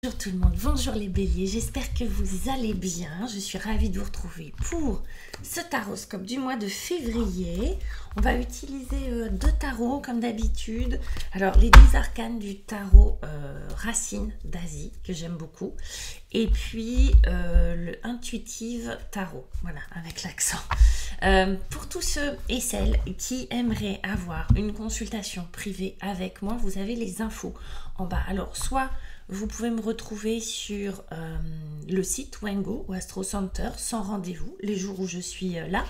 Bonjour tout le monde, bonjour les béliers, j'espère que vous allez bien. Je suis ravie de vous retrouver pour ce taroscope du mois de février. On va utiliser deux tarots comme d'habitude. Alors les 10 arcanes du tarot Racine d'Asie que j'aime beaucoup. Et puis le Intuitive Tarot, voilà, avec l'accent. Pour tous ceux et celles qui aimeraient avoir une consultation privée avec moi, vous avez les infos en bas. Alors soit vous pouvez me retrouver sur le site Wengo ou Astro Center sans rendez-vous les jours où je suis là.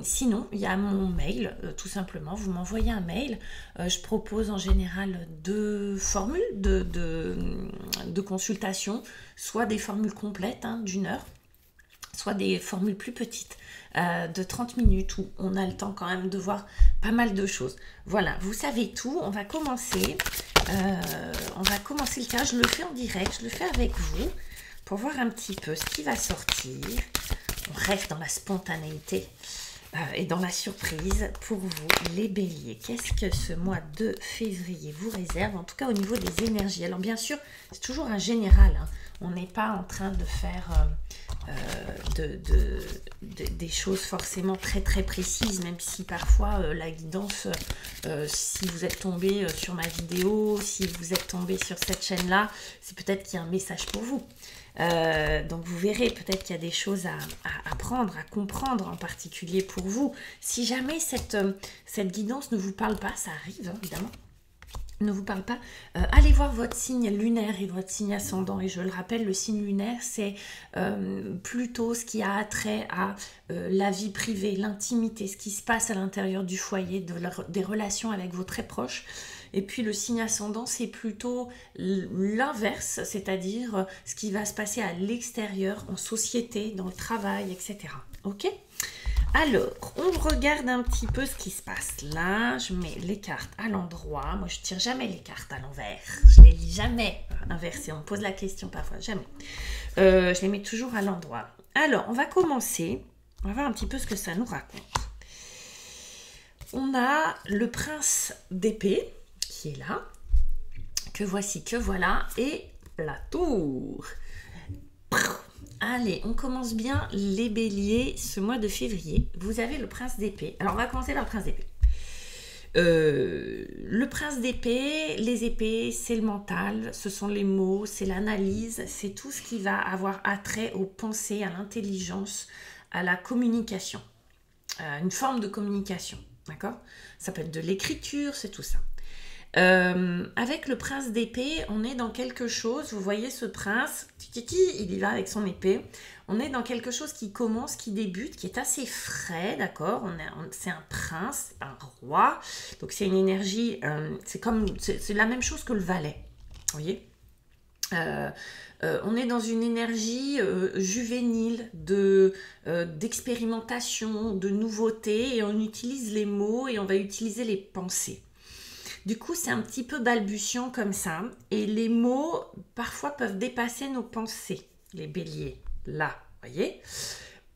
Sinon, il y a mon mail, tout simplement. Vous m'envoyez un mail. Je propose en général deux formules de consultation, soit des formules complètes d'une heure, soit des formules plus petites de 30 minutes où on a le temps quand même de voir pas mal de choses. Voilà, vous savez tout. On va commencer le tirage. Je le fais en direct, je le fais avec vous pour voir un petit peu ce qui va sortir. On reste dans la spontanéité et dans la surprise pour vous, les béliers. Qu'est-ce que ce mois de février vous réserve, en tout cas au niveau des énergies? Alors bien sûr, c'est toujours un général, on n'est pas en train de faire des choses forcément très très précises, même si parfois la guidance, si vous êtes tombé sur ma vidéo, si vous êtes tombé sur cette chaîne là, c'est peut-être qu'il y a un message pour vous. Donc vous verrez, peut-être qu'il y a des choses à apprendre, à comprendre, en particulier pour vous. Si jamais cette guidance ne vous parle pas, ça arrive évidemment, ne vous parle pas, allez voir votre signe lunaire et votre signe ascendant. Et je le rappelle, le signe lunaire, c'est plutôt ce qui a trait à la vie privée, l'intimité, ce qui se passe à l'intérieur du foyer, des relations avec vos très proches. Et puis le signe ascendant, c'est plutôt l'inverse, c'est-à-dire ce qui va se passer à l'extérieur, en société, dans le travail, etc. Ok ? Alors, on regarde un petit peu ce qui se passe là. Je mets les cartes à l'endroit. Moi, je tire jamais les cartes à l'envers. Je les lis jamais inversées. On me pose la question parfois, jamais. Je les mets toujours à l'endroit. Alors, on va commencer. On va voir un petit peu ce que ça nous raconte. On a le prince d'épée qui est là, que voici, que voilà, et la tour. Allez, on commence bien les béliers ce mois de février. Vous avez le prince d'épée. Alors, on va commencer par le prince d'épée. Le prince d'épée, les épées, c'est le mental, ce sont les mots, c'est l'analyse, c'est tout ce qui va avoir attrait aux pensées, à l'intelligence, à la communication. Une forme de communication, d'accord? Ça peut être de l'écriture, c'est tout ça. Avec le prince d'épée, on est dans quelque chose, vous voyez ce prince, il y va avec son épée, on est dans quelque chose qui commence, qui débute, qui est assez frais, d'accord, c'est un prince, c'est pas un roi, donc c'est une énergie, c'est la même chose que le valet, vous voyez. On est dans une énergie juvénile, d'expérimentation, de nouveauté, et on utilise les mots et on va utiliser les pensées. Du coup, c'est un petit peu balbutiant comme ça. Et les mots, parfois, peuvent dépasser nos pensées. Les béliers, là, vous voyez.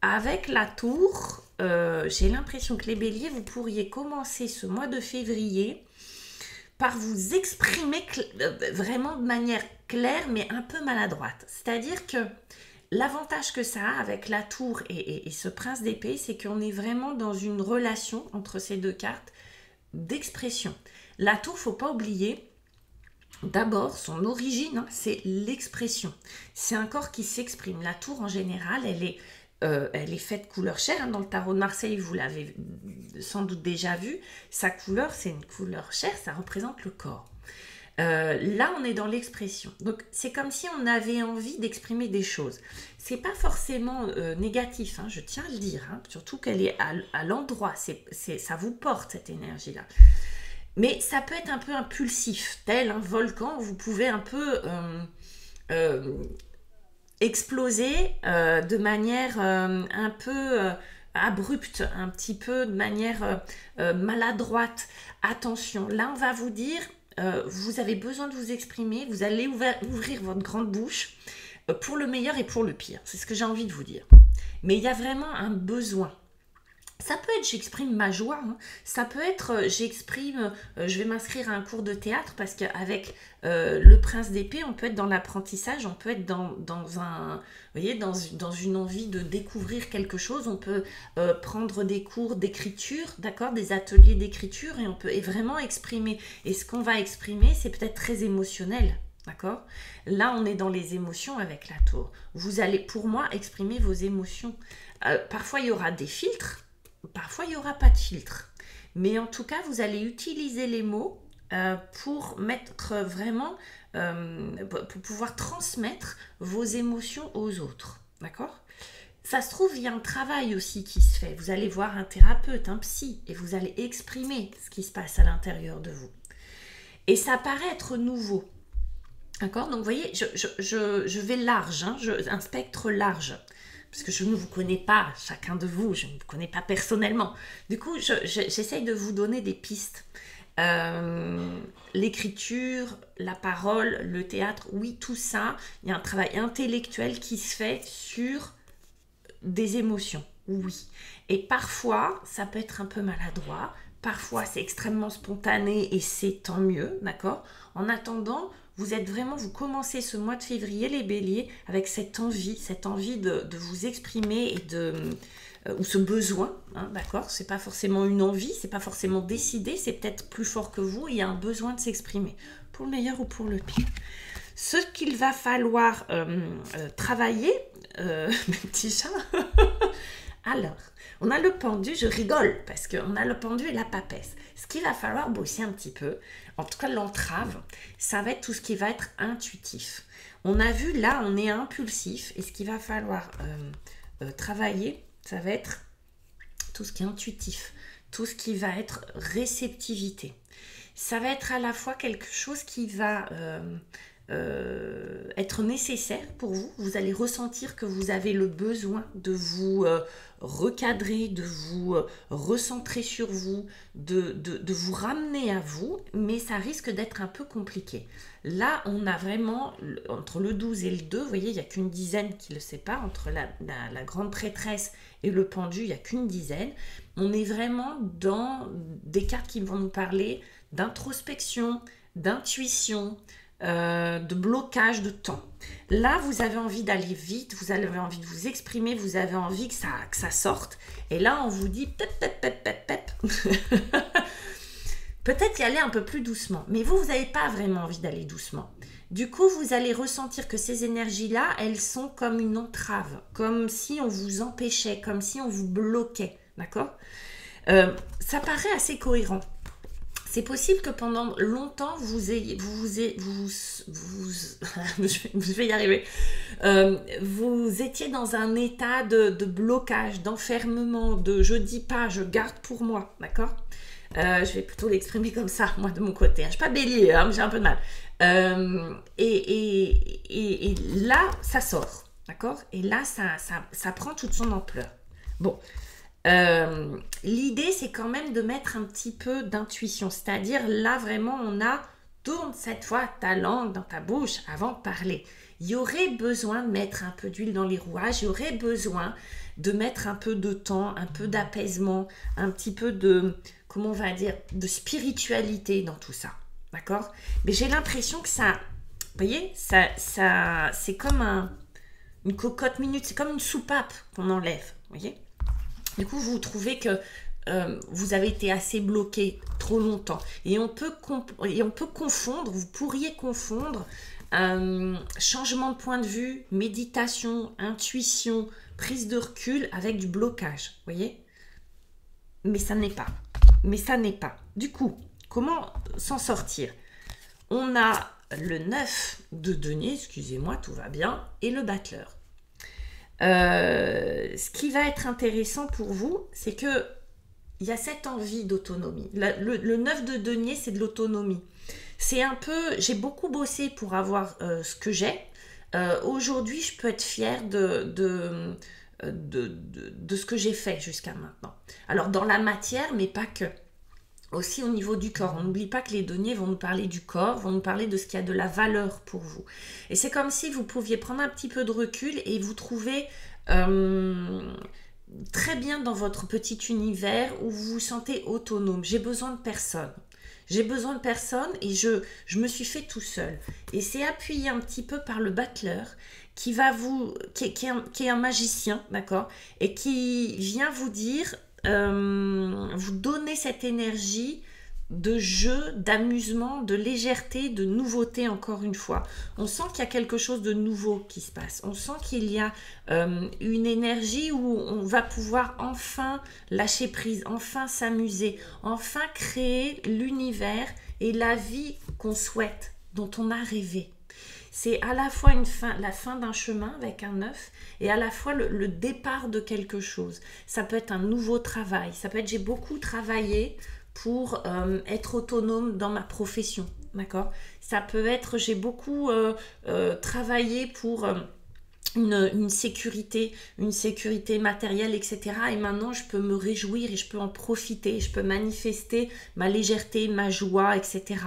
Avec la tour, j'ai l'impression que les béliers, vous pourriez commencer ce mois de février par vous exprimer vraiment de manière claire, mais un peu maladroite. C'est-à-dire que l'avantage que ça a avec la tour et ce prince d'épée, c'est qu'on est vraiment dans une relation entre ces deux cartes d'expression. La tour, faut pas oublier, d'abord, son origine, c'est l'expression. C'est un corps qui s'exprime. La tour, en général, elle est faite couleur chair. Dans le tarot de Marseille, vous l'avez sans doute déjà vu. Sa couleur, c'est une couleur chair, ça représente le corps. Là, on est dans l'expression. Donc, c'est comme si on avait envie d'exprimer des choses. C'est pas forcément négatif, je tiens à le dire. Surtout qu'elle est à l'endroit. Ça vous porte, cette énergie-là. Mais ça peut être un peu impulsif, tel un volcan. Vous pouvez un peu exploser de manière un peu abrupte, un petit peu de manière maladroite. Attention, là, on va vous dire... vous avez besoin de vous exprimer, vous allez ouvrir votre grande bouche pour le meilleur et pour le pire. C'est ce que j'ai envie de vous dire. Mais il y a vraiment un besoin. Ça peut être j'exprime ma joie, hein. Ça peut être j'exprime, je vais m'inscrire à un cours de théâtre parce qu'avec le prince d'épée, on peut être dans l'apprentissage, on peut être dans un, vous voyez, dans une envie de découvrir quelque chose, on peut prendre des cours d'écriture, d'accord, des ateliers d'écriture et on peut vraiment exprimer. Et ce qu'on va exprimer, c'est peut-être très émotionnel. D'accord? Là, on est dans les émotions avec la tour. Vous allez, pour moi, exprimer vos émotions. Parfois, il y aura des filtres. Parfois, il n'y aura pas de filtre. Mais en tout cas, vous allez utiliser les mots pour mettre vraiment, pour pouvoir transmettre vos émotions aux autres. D'accord? Ça se trouve, il y a un travail aussi qui se fait. Vous allez voir un thérapeute, un psy, et vous allez exprimer ce qui se passe à l'intérieur de vous. Et ça paraît être nouveau. D'accord? Donc, vous voyez, je vais large, hein, un spectre large. Parce que je ne vous connais pas, chacun de vous, je ne vous connais pas personnellement. Du coup, j'essaye de vous donner des pistes. L'écriture, la parole, le théâtre, oui, tout ça, il y a un travail intellectuel qui se fait sur des émotions, oui. Et parfois, ça peut être un peu maladroit, parfois c'est extrêmement spontané et c'est tant mieux, d'accord? En attendant, vous commencez ce mois de février, les béliers, avec cette envie de vous exprimer et ou ce besoin, hein, d'accord? C'est pas forcément une envie, c'est pas forcément décidé, c'est peut-être plus fort que vous, il y a un besoin de s'exprimer, pour le meilleur ou pour le pire. Ce qu'il va falloir travailler, mes petits chats, alors, on a le pendu, je rigole, parce qu'on a le pendu et la papesse. Ce qu'il va falloir bosser un petit peu, en tout cas l'entrave, ça va être tout ce qui va être intuitif. On a vu, là, on est impulsif, et ce qu'il va falloir travailler, ça va être tout ce qui est intuitif, tout ce qui va être réceptivité. Ça va être à la fois quelque chose qui va être nécessaire pour vous. Vous allez ressentir que vous avez le besoin de vous recadrer, de vous recentrer sur vous, de vous ramener à vous, mais ça risque d'être un peu compliqué. Là, on a vraiment, entre le 12 et le 2, vous voyez, il n'y a qu'une dizaine qui le sépare, entre la grande prêtresse et le pendu, il n'y a qu'une dizaine. On est vraiment dans des cartes qui vont nous parler d'introspection, d'intuition, de blocage de temps. Là, vous avez envie d'aller vite, vous avez envie de vous exprimer, vous avez envie que ça sorte. Et là, on vous dit peut-être y aller un peu plus doucement. Mais vous n'avez pas vraiment envie d'aller doucement. Du coup, vous allez ressentir que ces énergies-là, elles sont comme une entrave, comme si on vous empêchait, comme si on vous bloquait. D'accord? Ça paraît assez cohérent. C'est possible que pendant longtemps, je vais y arriver, vous étiez dans un état de blocage, d'enfermement, de je dis pas, je garde pour moi, d'accord? Je vais plutôt l'exprimer comme ça, moi de mon côté. Je ne suis pas bélier, hein, j'ai un peu de mal. Et là, ça sort, d'accord? Et là, ça prend toute son ampleur. Bon. L'idée c'est quand même de mettre un petit peu d'intuition, c'est-à-dire là vraiment tourne cette fois ta langue dans ta bouche avant de parler. Il y aurait besoin de mettre un peu d'huile dans les rouages, il y aurait besoin de mettre un peu de temps, un peu d'apaisement, un petit peu de, comment on va dire, de spiritualité dans tout ça, d'accord? Mais j'ai l'impression que ça, vous voyez, ça c'est comme une cocotte minute, c'est comme une soupape qu'on enlève, vous voyez? Du coup, vous trouvez que vous avez été assez bloqué trop longtemps. Et on peut confondre, vous pourriez confondre changement de point de vue, méditation, intuition, prise de recul avec du blocage. Vous voyez? Mais ça n'est pas. Du coup, comment s'en sortir? On a le 9 de denier, excusez-moi, tout va bien, et le battleur. Ce qui va être intéressant pour vous, c'est que il y a cette envie d'autonomie. Le 9 de denier, c'est de l'autonomie. C'est un peu, j'ai beaucoup bossé pour avoir ce que j'ai. Aujourd'hui, je peux être fière de ce que j'ai fait jusqu'à maintenant. Alors, dans la matière, mais pas que. Aussi au niveau du corps. On n'oublie pas que les deniers vont nous parler du corps, vont nous parler de ce qui a de la valeur pour vous. Et c'est comme si vous pouviez prendre un petit peu de recul et vous trouver très bien dans votre petit univers où vous vous sentez autonome. J'ai besoin de personne. J'ai besoin de personne et je me suis fait tout seul. Et c'est appuyé un petit peu par le battleur qui est un magicien, d'accord, et qui vient vous dire, vous donner cette énergie de jeu, d'amusement, de légèreté, de nouveauté encore une fois. On sent qu'il y a quelque chose de nouveau qui se passe. On sent qu'il y a une énergie où on va pouvoir enfin lâcher prise, enfin s'amuser, enfin créer l'univers et la vie qu'on souhaite, dont on a rêvé. C'est à la fois la fin d'un chemin avec un 9 et à la fois le départ de quelque chose. Ça peut être un nouveau travail, ça peut être j'ai beaucoup travaillé pour être autonome dans ma profession, d'accord? Ça peut être j'ai beaucoup travaillé pour une sécurité matérielle, etc. Et maintenant, je peux me réjouir et je peux en profiter, je peux manifester ma légèreté, ma joie, etc.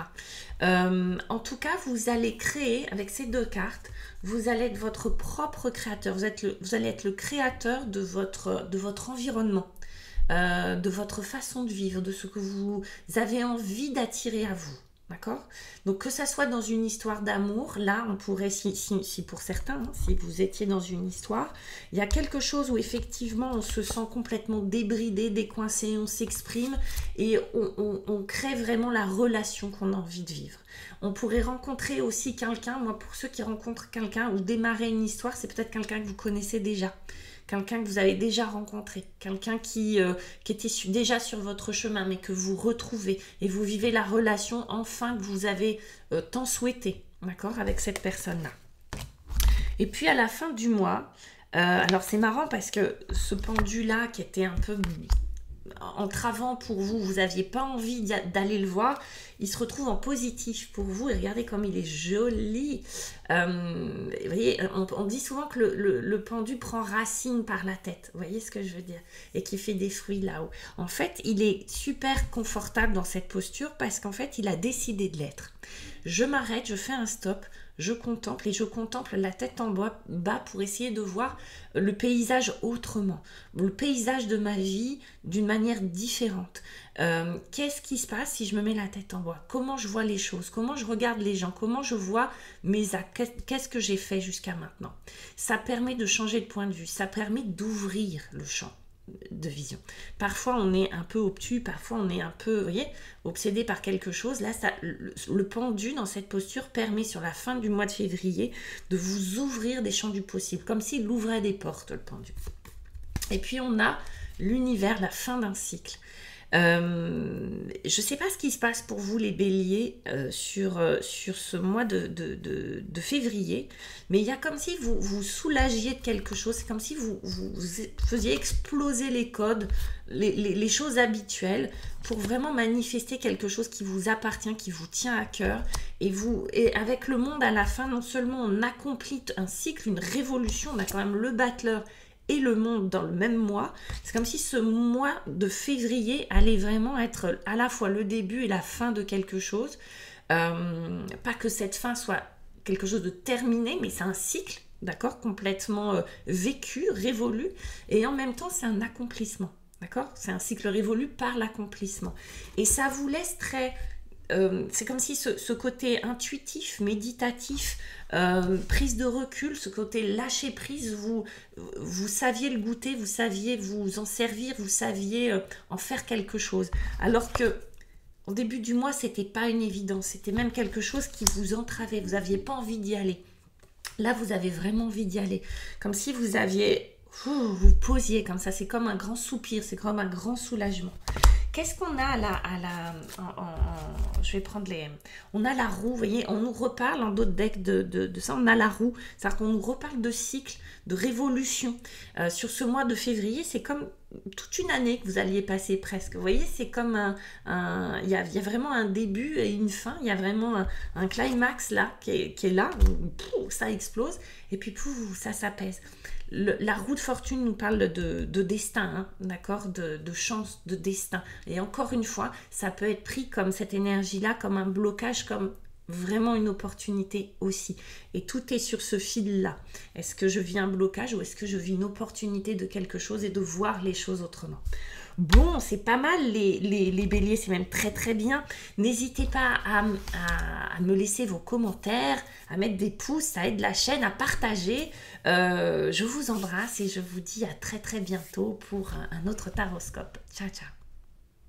En tout cas, vous allez créer, avec ces deux cartes, vous allez être votre propre créateur. Vous allez être le créateur de votre environnement. De votre façon de vivre, de ce que vous avez envie d'attirer à vous. D'accord? Donc que ça soit dans une histoire d'amour, là on pourrait, si pour certains, hein, si vous étiez dans une histoire, il y a quelque chose où effectivement on se sent complètement débridé, décoincé, on s'exprime et on crée vraiment la relation qu'on a envie de vivre. On pourrait rencontrer aussi quelqu'un, moi pour ceux qui rencontrent quelqu'un ou démarrer une histoire, c'est peut-être quelqu'un que vous connaissez déjà. Quelqu'un que vous avez déjà rencontré, quelqu'un qui était déjà sur votre chemin, mais que vous retrouvez et vous vivez la relation enfin que vous avez tant souhaité, d'accord, avec cette personne-là. Et puis à la fin du mois, alors c'est marrant parce que ce pendu-là qui était un peu entravant pour vous, vous n'aviez pas envie d'aller le voir, il se retrouve en positif pour vous et regardez comme il est joli. Vous voyez, on dit souvent que le pendu prend racine par la tête, vous voyez ce que je veux dire, et qui fait des fruits là-haut. En fait, il est super confortable dans cette posture parce qu'en fait, il a décidé de l'être. Je m'arrête, je fais un stop, je contemple et je contemple la tête en bas pour essayer de voir le paysage autrement, le paysage de ma vie d'une manière différente. Qu'est-ce qui se passe si je me mets la tête en bas? Comment je vois les choses? Comment je regarde les gens? Comment je vois mes actes? Qu'est-ce que j'ai fait jusqu'à maintenant? Ça permet de changer de point de vue, ça permet d'ouvrir le champ de vision. Parfois on est un peu obtus, parfois on est un peu, vous voyez, obsédé par quelque chose. Là, le pendu dans cette posture permet sur la fin du mois de février de vous ouvrir des champs du possible, comme s'il ouvrait des portes, le pendu. Et puis on a l'univers, la fin d'un cycle. Je ne sais pas ce qui se passe pour vous les béliers sur ce mois de février, mais il y a comme si vous soulagiez de quelque chose, c'est comme si vous faisiez exploser les codes, les choses habituelles pour vraiment manifester quelque chose qui vous appartient, qui vous tient à cœur. Et avec le monde à la fin, non seulement on accomplit un cycle, une révolution, on a quand même le battleur et le monde dans le même mois. C'est comme si ce mois de février allait vraiment être à la fois le début et la fin de quelque chose. Pas que cette fin soit quelque chose de terminé, mais c'est un cycle, d'accord, complètement vécu, révolu, et en même temps c'est un accomplissement, d'accord. C'est un cycle révolu par l'accomplissement. Et ça vous laisse très... c'est comme si ce côté intuitif, méditatif, prise de recul, ce côté lâcher prise, vous saviez le goûter, vous saviez vous en servir, vous saviez en faire quelque chose. Alors que au début du mois, c'était pas une évidence, c'était même quelque chose qui vous entravait, vous n'aviez pas envie d'y aller. Là, vous avez vraiment envie d'y aller, comme si vous aviez, vous posiez comme ça, c'est comme un grand soupir, c'est comme un grand soulagement. Qu'est-ce qu'on a je vais prendre on a la roue, vous voyez, on nous reparle en d'autres decks de ça, on a la roue, c'est-à-dire qu'on nous reparle de cycle, de révolution. Sur ce mois de février, c'est comme toute une année que vous alliez passer presque. Vous voyez, c'est comme il y a vraiment un début et une fin, il y a vraiment un climax là, qui est là, où ça explose, et puis ça s'apaise. La roue de fortune nous parle de destin, hein, d'accord, de chance, de destin. Et encore une fois, ça peut être pris comme cette énergie-là, comme un blocage, comme vraiment une opportunité aussi. Et tout est sur ce fil-là. Est-ce que je vis un blocage ou est-ce que je vis une opportunité de quelque chose et de voir les choses autrement? Bon, c'est pas mal les béliers, c'est même très très bien. N'hésitez pas à me laisser vos commentaires, à mettre des pouces, ça aide la chaîne, à partager. Je vous embrasse et je vous dis à très très bientôt pour un autre taroscope. Ciao ciao.